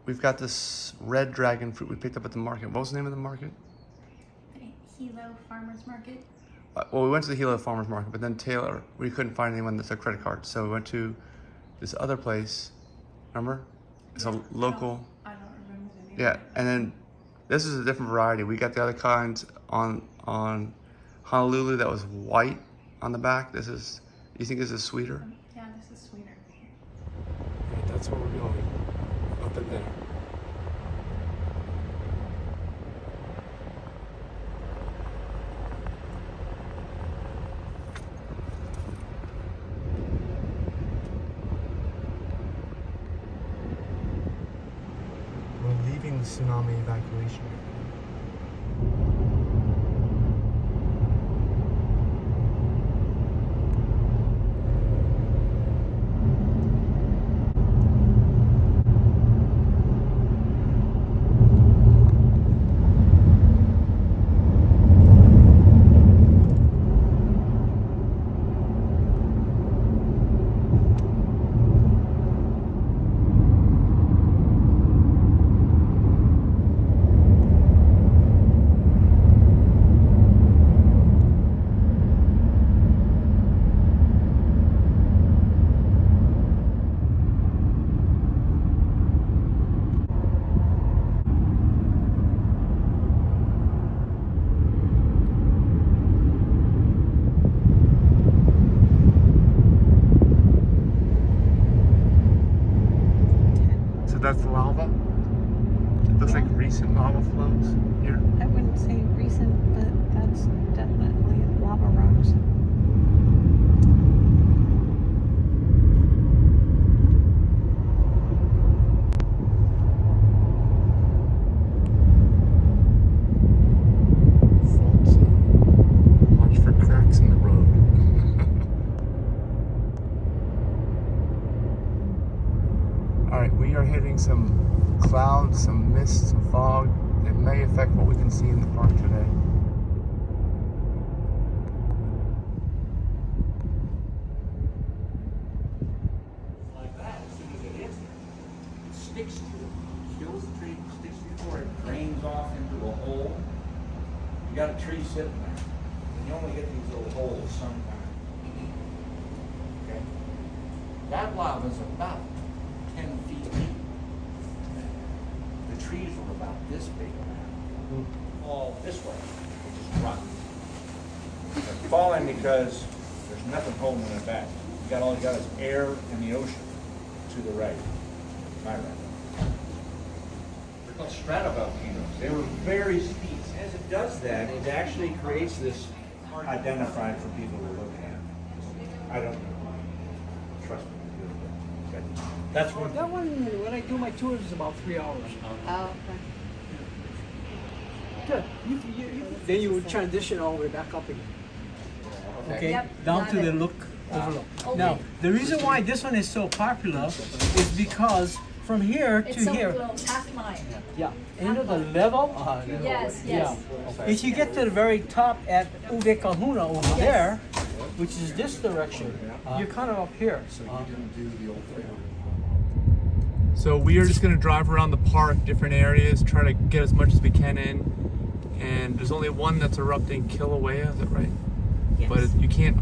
we've got this red dragon fruit we picked up at the market. What was the name of the market? Hilo Farmers Market. Well, we went to the Hilo Farmers Market, but then Taylor, we couldn't find anyone that took credit cards. So we went to this other place. Remember? It's a local. I don't remember the name. Yeah, and then this is a different variety. We got the other kinds on Honolulu that was white on the back. This is, you think this is sweeter? Yeah, this is sweeter. Right, that's where we're going. Up in there. We're leaving the tsunami evacuation. That's lava. It looks like recent lava flows here. I wouldn't say recent, but that's definitely lava rocks. Watch for cracks in the road. Alright, we are hitting some clouds, some mist, some fog that may affect what we can see in the park today. Like that, as soon as it hits there, it sticks to it, kills the tree, sticks to it, before it drains off into a hole. You got a tree sitting there, and you only get these little holes sometimes. Okay? That lava is about 10 feet deep. The trees were about this big around. Fall this way, which is rotten. They're falling because there's nothing holding it back. All you got is air and the ocean to the right. My right. They're called stratovolcanoes. They were very steep. As it does that, it actually creates this identified for people to look at. I don't know. Trust me. Okay. That's one. That one, when I do my tours, is about 3 hours. Oh, Good. Then you would transition all the way back up again. Okay, Yep, down got to the it. look overlook. Okay. Now, the reason why this one is so popular is because from here it's to some here, little half mile. yeah, and you know the level? Yes, yes. Yeah. If you get to the very top at Uve Kahuna over there, which is this direction, you're kind of up here. So we are just going to drive around the park, different areas, try to get as much as we can in. And there's only one that's erupting, Kilauea, is that right? Yes. But you can't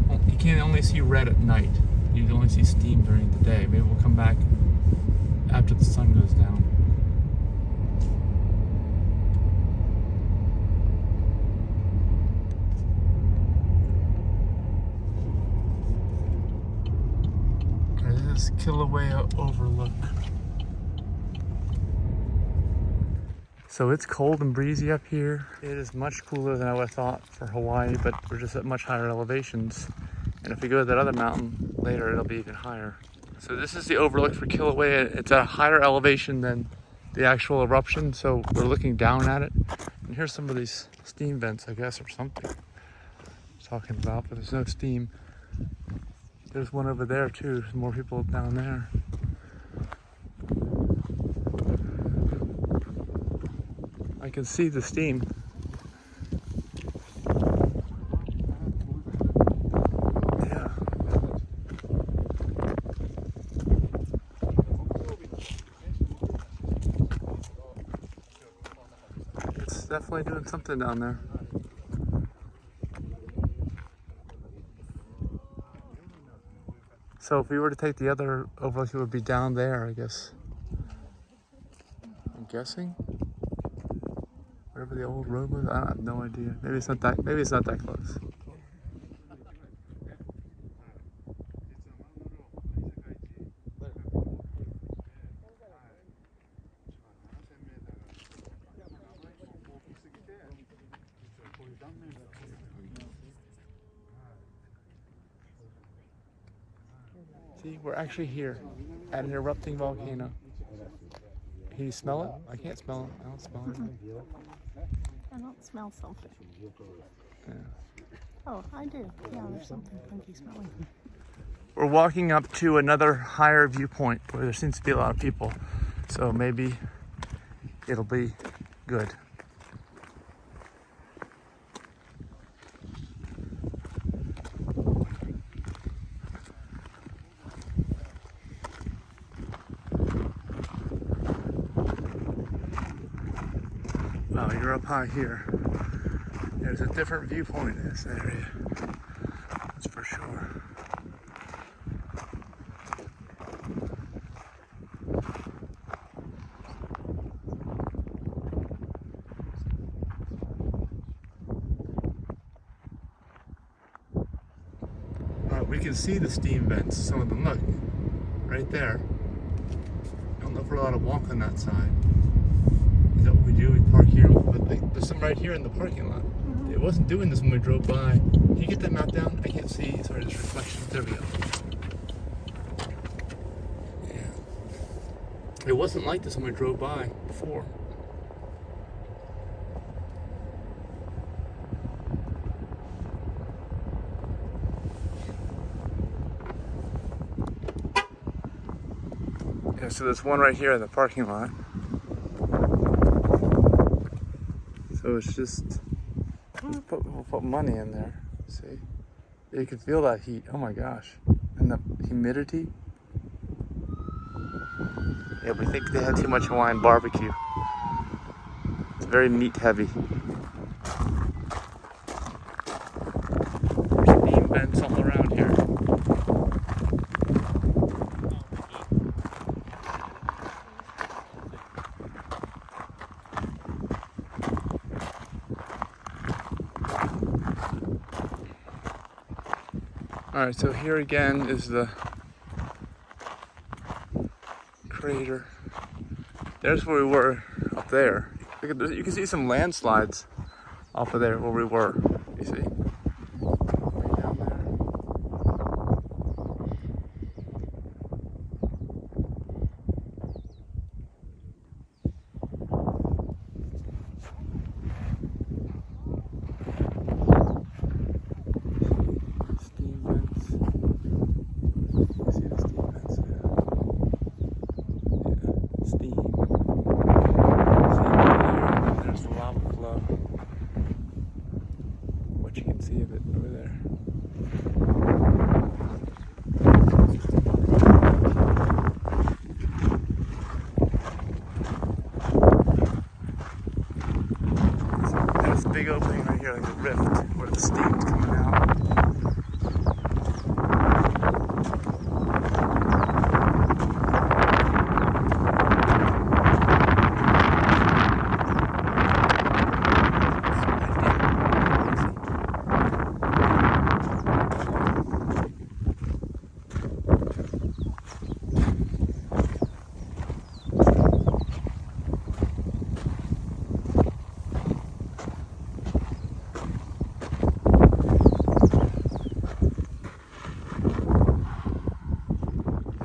only see red at night. You can only see steam during the day. Maybe we'll come back after the sun goes down. This is Kilauea Overlook. So it's cold and breezy up here. It is much cooler than I would have thought for Hawaii, but we're just at much higher elevations. And if we go to that other mountain later, it'll be even higher. So this is the overlook for Kilauea. It's at a higher elevation than the actual eruption, so we're looking down at it. And here's some of these steam vents, I guess, or something I'm talking about, but there's no steam. There's one over there too. There's more people down there. I can see the steam. Yeah. definitely doing something down there. So if we were to take the other overlook, it would be down there, I guess. I'm guessing. Wherever the old road was, I have no idea. Maybe it's not that. Maybe it's not that close. See, we're actually here at an erupting volcano. Can you smell it? I can't smell it. I don't smell anything. I don't smell something. Yeah. Oh, I do. Yeah, there's something funky smelling. We're walking up to another higher viewpoint where there seems to be a lot of people. So maybe it'll be good. Wow, you're up high here. There's a different viewpoint in this area. That's for sure. We can see the steam vents, some of them. Look, right there. I don't know if we're allowed to walk on that side. Is that what we do? We park here, but there's some right here in the parking lot. It wasn't doing this when we drove by. Can you get that map down? I can't see. Sorry, this reflection. There we go. Yeah. It wasn't like this when we drove by before. Yeah, so there's one right here in the parking lot. So it's just, we'll put money in there. See? You can feel that heat. Oh my gosh. And the humidity. Yeah, we think they had too much Hawaiian barbecue. It's very meat heavy. There's steam vents all around here. All right, so here again is the crater. There's where we were up there. Look at this. You can see some landslides off of there where we were. You see? Way down there. Steam vents. You see the steam vents there? Yeah, steam. There's the lava flow. What you can see of it over there. There's a big opening right here, like a rift, where the steam's coming out.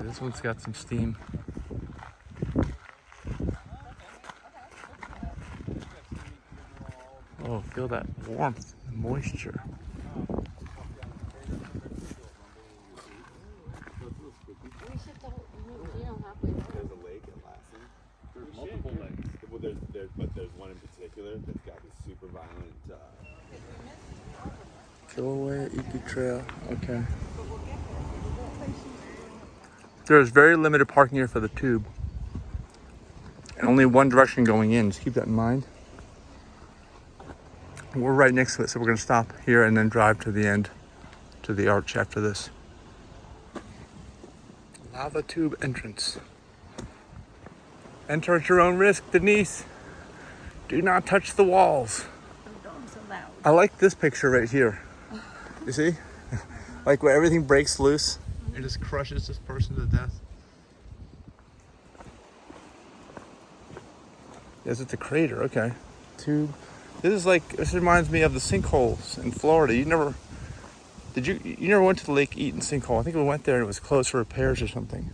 This one's got some steam. Oh, feel that warmth and moisture. There's a lake at Lassen. There's multiple lakes. Well, but there's one in particular that's got this super violent. Kilauea Iki Trail. Okay. There's very limited parking here for the tube. And only one direction going in. Just keep that in mind. We're right next to it, so we're gonna stop here and then drive to the end, to the arch after this. Lava tube entrance. Enter at your own risk, Denise. Do not touch the walls. No dogs allowed. I like this picture right here. You see? Like where everything breaks loose. It just crushes this person to death. Yes, it's a crater, okay. Tube. This reminds me of the sinkholes in Florida. You never went to the Lake Eaton sinkhole? I think we went there and it was closed for repairs or something.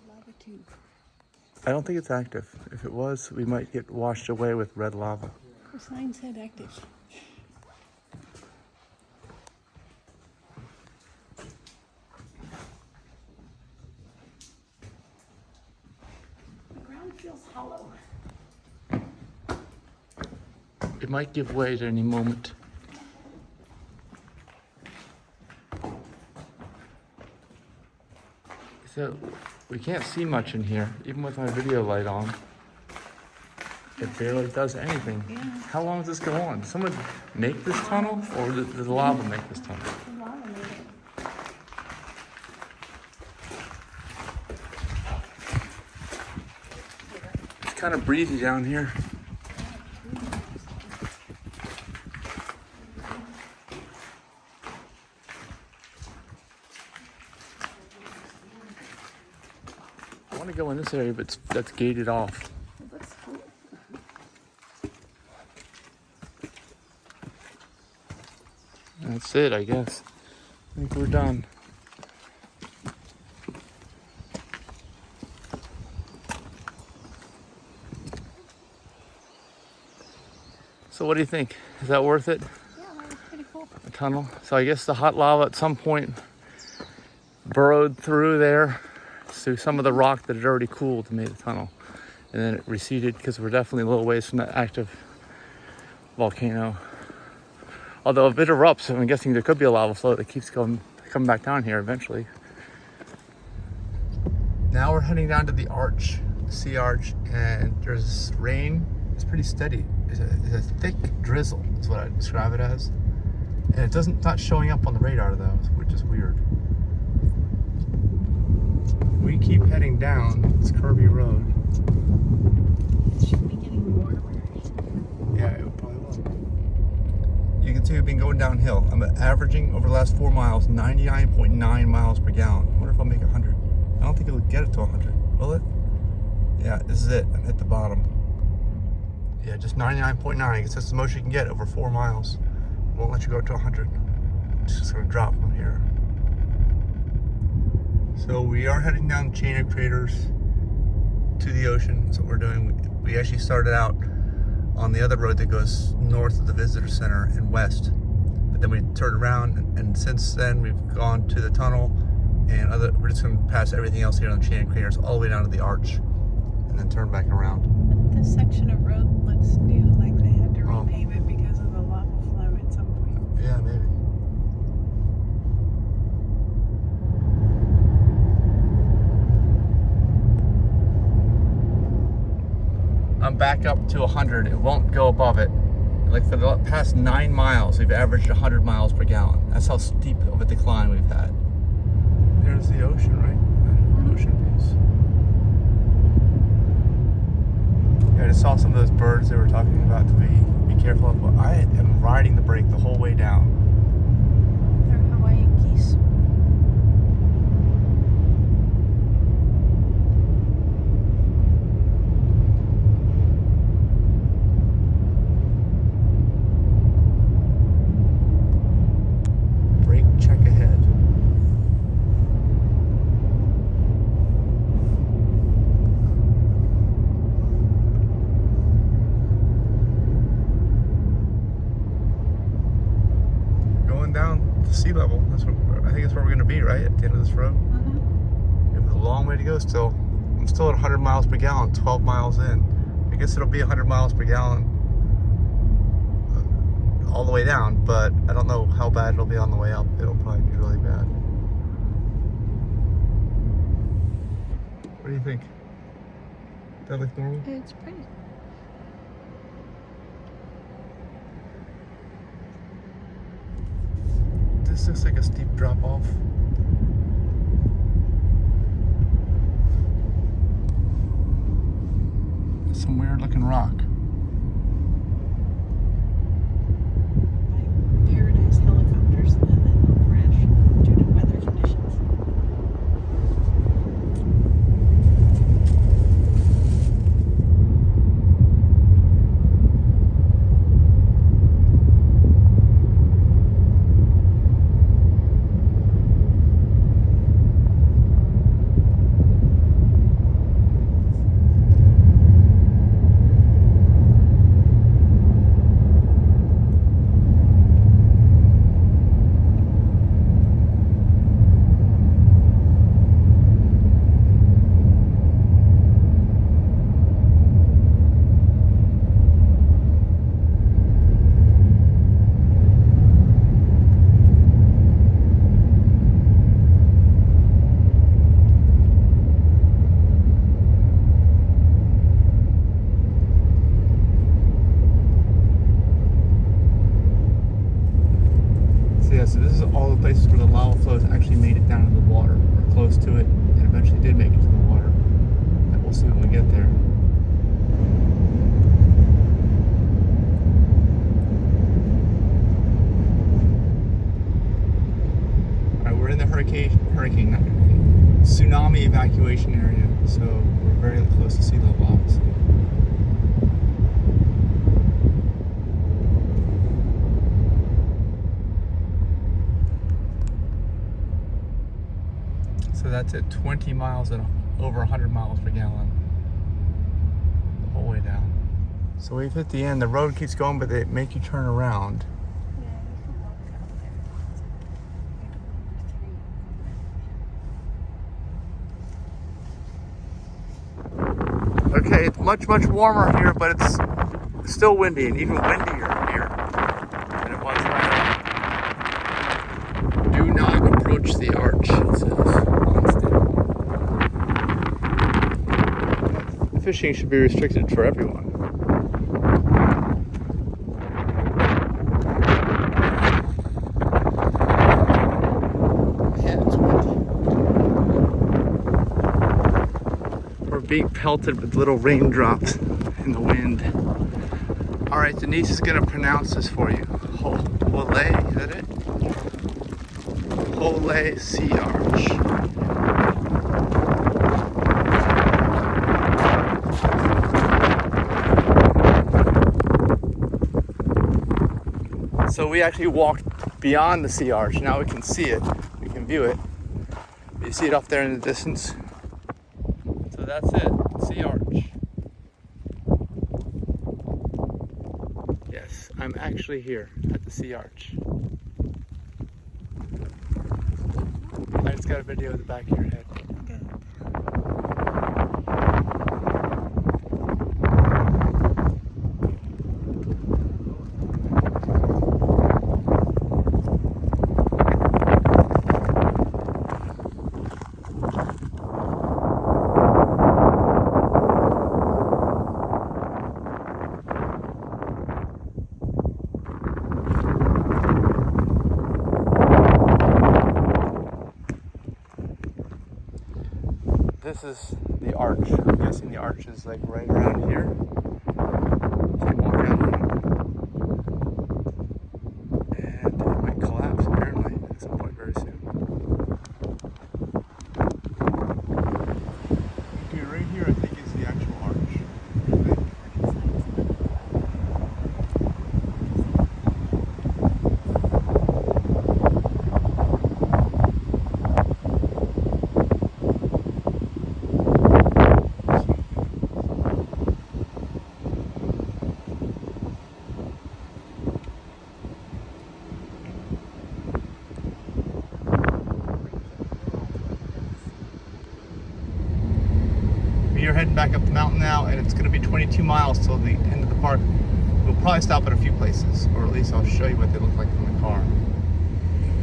Lava tube. I don't think it's active. If it was, we might get washed away with red lava. The sign said active. The ground feels hollow. It might give way at any moment. So we can't see much in here, even with my video light on. It barely does anything. Yeah. How long does this go on? Did someone make this tunnel, or did the lava make this tunnel? The lava made it. It's kind of breezy down here. I want to go in this area, but that's gated off. It looks cool. That's it, I guess. I think we're done. So what do you think? Is that worth it? Yeah, that was pretty cool. A tunnel? So I guess the hot lava at some point burrowed through there through some of the rock that had already cooled and made a tunnel. And then it receded because we're definitely a little ways from that active volcano. Although if it erupts, I'm guessing there could be a lava flow that keeps coming back down here eventually. Now we're heading down to the arch, the sea arch, and there's rain. It's pretty steady. It's a thick drizzle, is what I describe it as. And it's not showing up on the radar though, which is weird. We keep heading down this curvy road. It should be getting warmer. Yeah, it probably will. You can see we've been going downhill. I'm averaging over the last 4 miles 99.9 miles per gallon. I wonder if I'll make 100. I don't think it'll get it to 100. Will it? Yeah, this is it. I'm at the bottom. Yeah, just 99.9. I guess that's the most you can get over 4 miles. Won't let you go up to 100. It's just gonna drop from here. So we are heading down the chain of craters to the ocean. That's what we're doing. We actually started out on the other road that goes north of the visitor center and west. But then we turned around, and since then we've gone to the tunnel, and we're just going to pass everything else here on the chain of craters all the way down to the arch, and then turn back around. But this section of road looks new, like they had to repave it because of the lava flow at some point. Yeah, maybe. I'm back up to 100. It won't go above it. Like for the past 9 miles, we've averaged 100 miles per gallon. That's how steep of a decline we've had. There's the ocean, right? Ocean views. Yeah, I just saw some of those birds they were talking about to be careful of. But I am riding the brake the whole way down. They're Hawaiian geese. Brake check ahead. sea level. That's what I think. That's where we're gonna be, right at the end of this road. Mm-hmm. We have a long way to go still. I'm still at 100 miles per gallon, 12 miles in. I guess it'll be 100 miles per gallon all the way down, but I don't know how bad it'll be on the way up. It'll probably be really bad. What do you think? Does that look normal? It's pretty. This looks like a steep drop off. Some weird looking rock. Like Paradise helicopters, and then they'll crash due to weather conditions. So this is all the places where the lava flows actually made it down to the water, or close to it, and eventually did make it to the water. And we'll see when we get there. Alright, we're in the tsunami evacuation area, so we're very close to sea level, obviously. So that's at 20 miles and over 100 miles per gallon the whole way down. So we've hit the end. The road keeps going, but they make you turn around. Yeah, you can walk out there. Okay, it's much warmer here, but it's still windy, and even windier here than it was right now. Do not approach the arch, it says. Fishing should be restricted for everyone. Yeah, it's windy. We're being pelted with little raindrops in the wind. All right, Denise is gonna pronounce this for you. Hole, is that it? Hole Sea Arch. So we actually walked beyond the sea arch. Now we can see it. We can view it. You see it up there in the distance. So that's it. Sea arch. Yes, I'm actually here at the sea arch. I just got a video of the back of your head. Good. This is the arch. I'm guessing the arch is like right around here. You can walk out here. And it might collapse apparently at some point very soon. Okay, right here I think is the actual arch. heading back up the mountain now, and it's going to be 22 miles till the end of the park. We'll probably stop at a few places, or at least I'll show you what they look like from the car.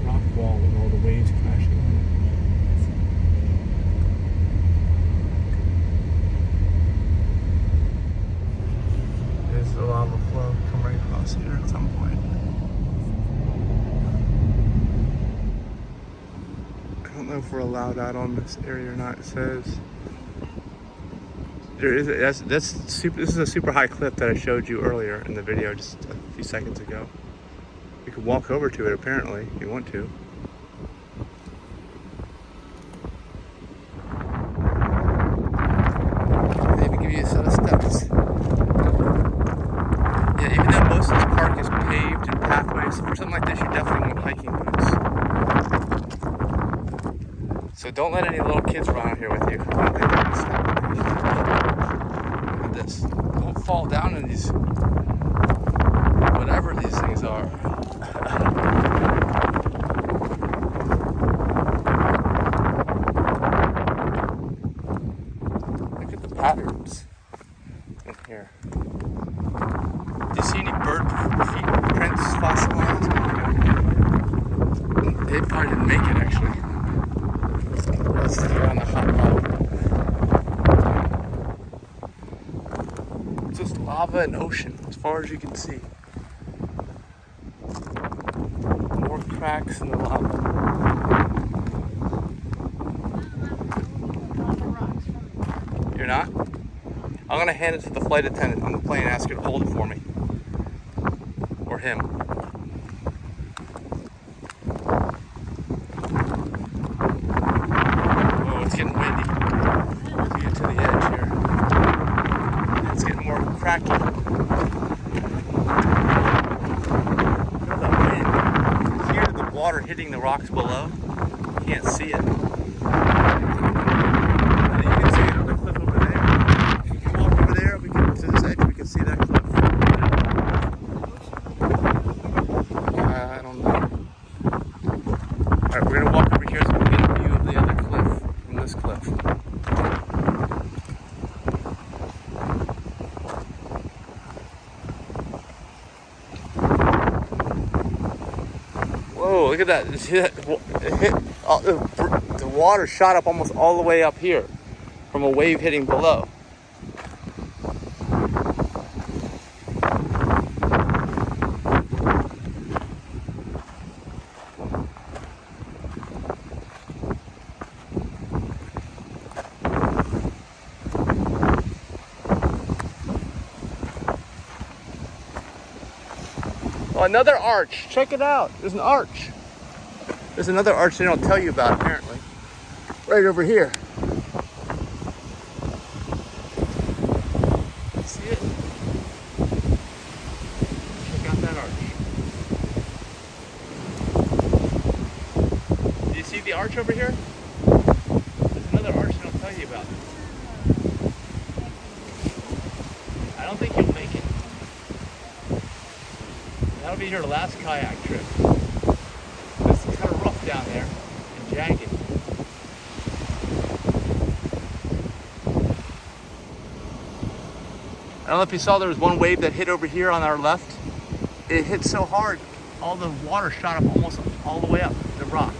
Rock wall with all the waves crashing on it. There's the lava flow come right across here at some point. I don't know if we're allowed out on this area or not. It says there is. This is a super high cliff that I showed you earlier in the video just a few seconds ago. You could walk over to it apparently if you want to. They even give you a set of steps. Yeah, even though most of this park is paved and pathways, for something like this, you definitely want hiking boots. So don't let any little kids run out here with you. I don't think they're gonna stop. Look at this. Don't fall down in these, whatever these things are. Look at the patterns in here. Do you see any bird prints fossilized? They probably didn't make it actually. Let's stick around the hot lava. Just lava and ocean as far as you can see. More cracks in the lava. You're not? I'm gonna hand it to the flight attendant on the plane and ask her to hold it for me. Or him. Oh, it's getting windy. As we get to the edge here. It's getting more cracky. Look at that wind. You hear the water hitting the rocks below. You can't see it. You can see another cliff over there. If you can walk over there, we can to this edge, we can see that cliff. I don't know. Alright, we're gonna walk over here so we can get a view of the other cliff from this cliff. Whoa, look at that. You see that? It hit, the water shot up almost all the way up here from a wave hitting below. Oh, another arch. Check it out. There's an arch. There's another arch they don't tell you about, apparently. Right over here. See it? Check out that arch. Do you see the arch over here? There's another arch they don't tell you about. I don't think you'll make it. That'll be your last kayak trip. It's kind of rough down there and jagged. I don't know if you saw there was one wave that hit over here on our left. It hit so hard, all the water shot up almost all the way up the rocks.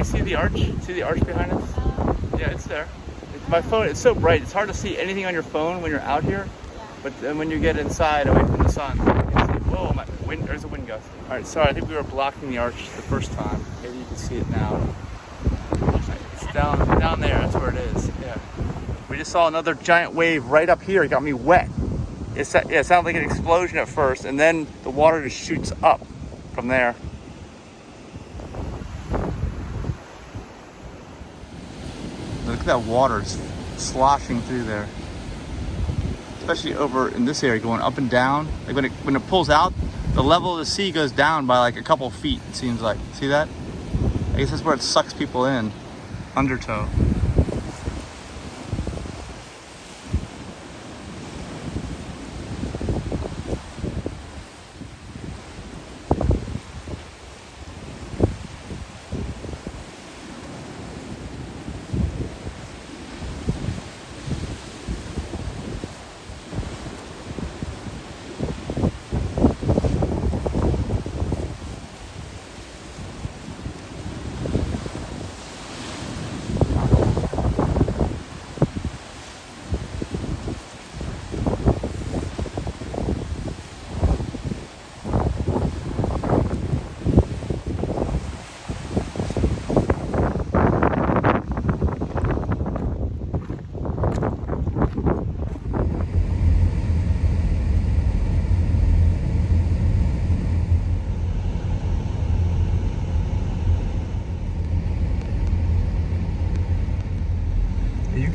See the arch? See the arch behind us? Yeah, it's there. My phone, it's so bright, it's hard to see anything on your phone when you're out here, but then when you get inside away from the sun, you can see, whoa, there's a wind gust. All right, sorry, I think we were blocking the arch the first time. Maybe you can see it now. It's down there, that's where it is, yeah. We just saw another giant wave right up here, it got me wet. It sounded like an explosion at first, and then the water just shoots up from there. Look at that water sloshing through there. Especially over in this area, going up and down. Like when it pulls out, the level of the sea goes down by like a couple of feet, it seems like. See that? I guess that's where it sucks people in. Undertow.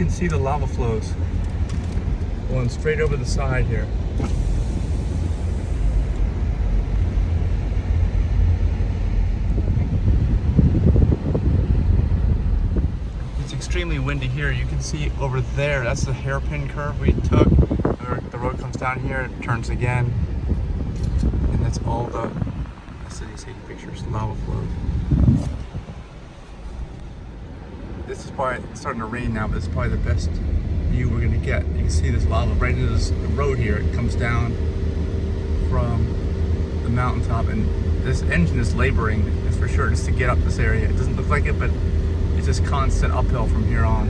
can see the lava flows going straight over the side here. It's extremely windy here. You can see over there, that's the hairpin curve we took. The road comes down here, it turns again. And that's all the city's taking pictures, lava flows. This is probably, it's starting to rain now, but this is probably the best view we're gonna get. You can see this lava right into this road here. It comes down from the mountaintop, and this engine is laboring, it's for sure, just to get up this area. It doesn't look like it, but it's just constant uphill from here on.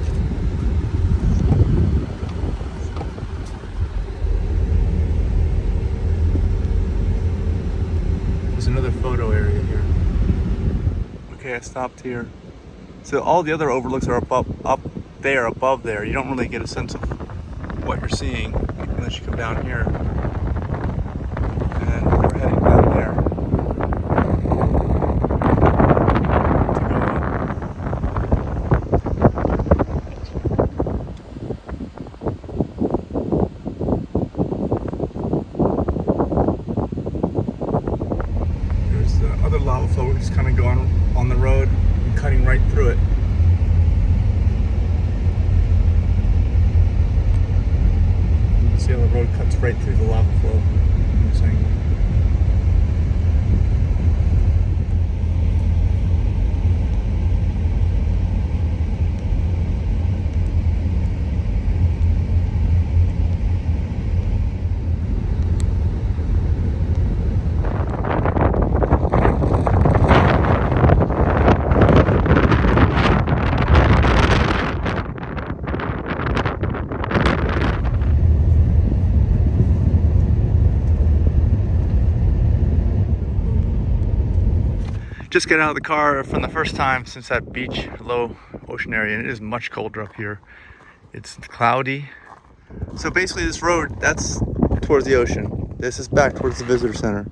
There's another photo area here. Okay, I stopped here. So all the other overlooks are up there, above there. You don't really get a sense of what you're seeing unless you come down here. And we're heading down there to go up. There's the other lava flow. We're just kind of going on the road and cutting right through it. See how the road cuts right through the lava flow from this angle. Just got out of the car from the first time since that beach, low ocean area, and it is much colder up here. It's cloudy. So basically this road, that's towards the ocean. This is back towards the visitor center.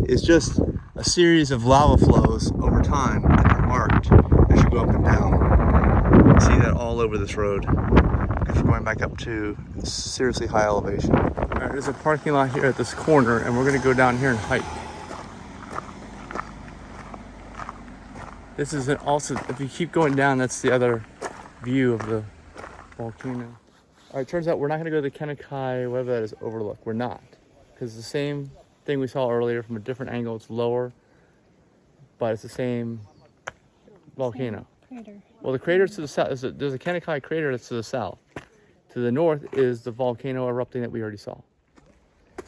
It's just a series of lava flows over time that are marked as you go up and down. You see that all over this road if you're going back up to seriously high elevation. All right, there's a parking lot here at this corner, and we're gonna go down here and hike. This is also, if you keep going down, that's the other view of the volcano. All right, turns out we're not gonna go to the Kenakai, whatever that is, overlook. We're not, because the same thing we saw earlier from a different angle. It's lower, but it's the same volcano. Crater. Well, the crater to the south, there's a Kenakai crater that's to the south. To the north is the volcano erupting that we already saw.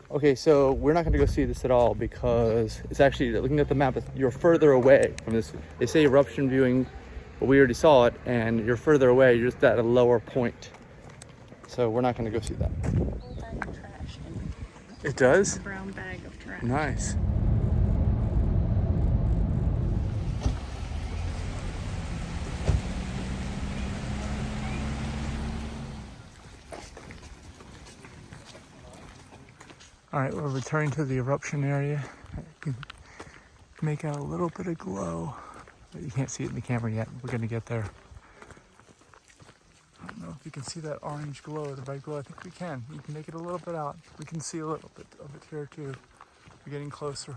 Okay, so we're not gonna go see this at all because it's actually, looking at the map, you're further away from this. They say eruption viewing, but we already saw it, and you're further away, you're just at a lower point. So we're not gonna go see that. Whole bag of trash. It does? A brown bag of trash. Nice. All right, we're returning to the eruption area. You can make out a little bit of glow, but you can't see it in the camera yet. We're gonna get there. I don't know if you can see that orange glow, the bright glow. I think we can. You can make it a little bit out. We can see a little bit of it here too. We're getting closer.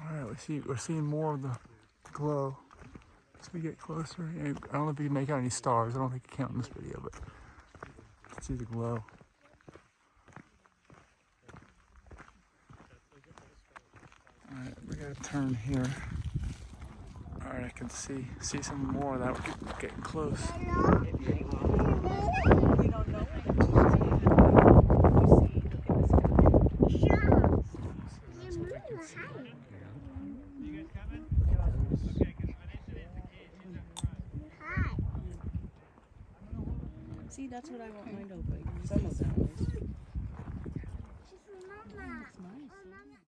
All right, we're seeing more of the glow as we get closer. I don't know if you can make out any stars. I don't think you can in this video, but you can see the glow. All right, we gotta turn here. All right, I can see some more of that. We're getting close. See, that's what I want mine to look like. Some of them.